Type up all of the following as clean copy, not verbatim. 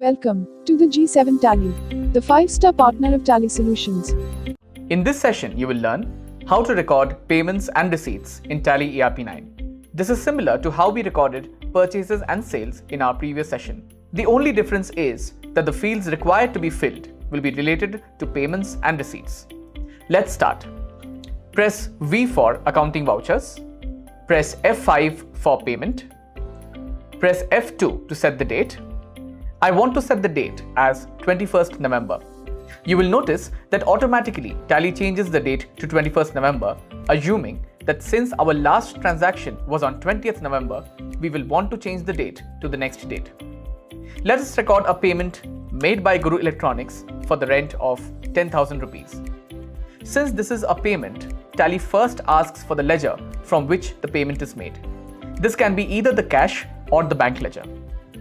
Welcome to the G7 Tally, the 5-star partner of Tally Solutions. In this session, you will learn how to record payments and receipts in Tally ERP9. This is similar to how we recorded purchases and sales in our previous session. The only difference is that the fields required to be filled will be related to payments and receipts. Let's start. Press V for accounting vouchers. Press F5 for payment. Press F2 to set the date. I want to set the date as 21st November. You will notice that automatically Tally changes the date to 21st November, assuming that since our last transaction was on 20th November, we will want to change the date to the next date. Let us record a payment made by Guru Electronics for the rent of 10,000 rupees. Since this is a payment, Tally first asks for the ledger from which the payment is made. This can be either the cash or the bank ledger.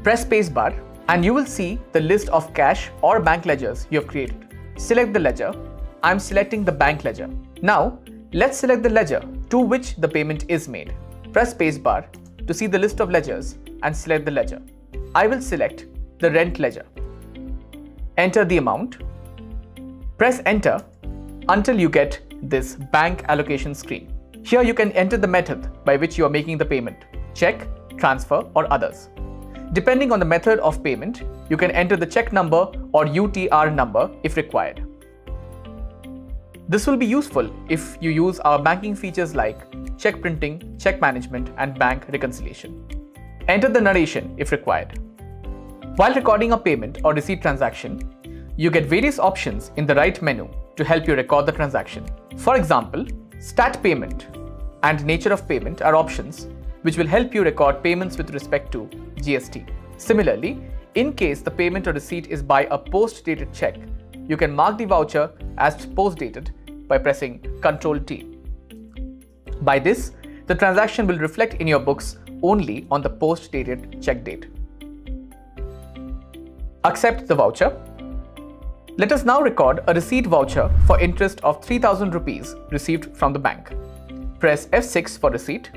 Press spacebar and you will see the list of cash or bank ledgers you have created. Select the ledger. I'm selecting the bank ledger. Now, let's select the ledger to which the payment is made. Press spacebar to see the list of ledgers and select the ledger. I will select the rent ledger. Enter the amount. Press enter until you get this bank allocation screen. Here you can enter the method by which you are making the payment: check, transfer, or others. Depending on the method of payment, you can enter the check number or UTR number if required. This will be useful if you use our banking features like check printing, check management, and bank reconciliation. Enter the narration if required. While recording a payment or receipt transaction, you get various options in the right menu to help you record the transaction. For example, stat payment and nature of payment are options which will help you record payments with respect to GST. Similarly, in case the payment or receipt is by a post-dated check, you can mark the voucher as post-dated by pressing Ctrl+T. By this, the transaction will reflect in your books only on the post-dated check date. Accept the voucher. Let us now record a receipt voucher for interest of 3,000 rupees received from the bank. Press F6 for receipt.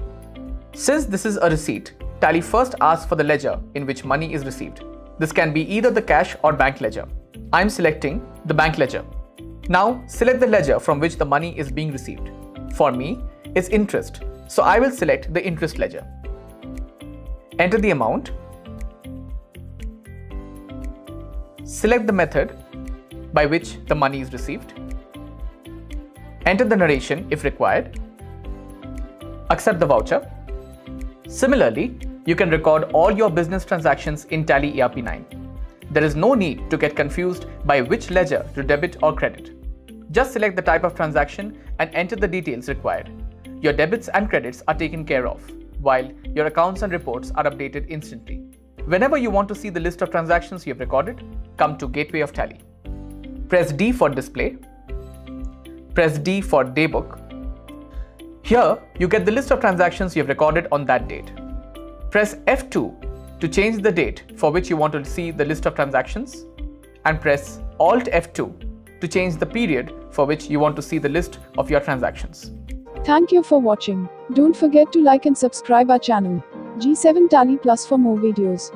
Since this is a receipt, Tally first asks for the ledger in which money is received. This can be either the cash or bank ledger. I am selecting the bank ledger. Now select the ledger from which the money is being received. For me, it's interest, so I will select the interest ledger. Enter the amount. Select the method by which the money is received. Enter the narration if required. Accept the voucher. Similarly, you can record all your business transactions in Tally ERP9. There is no need to get confused by which ledger to debit or credit. Just select the type of transaction and enter the details required. Your debits and credits are taken care of, while your accounts and reports are updated instantly. Whenever you want to see the list of transactions you have recorded, come to Gateway of Tally. Press D for display. Press D for daybook. Here, you get the list of transactions you have recorded on that date. Press F2 to change the date for which you want to see the list of transactions, and press Alt F2 to change the period for which you want to see the list of your transactions. Thank you for watching. Don't forget to like and subscribe our channel, G7 Tally Plus, for more videos.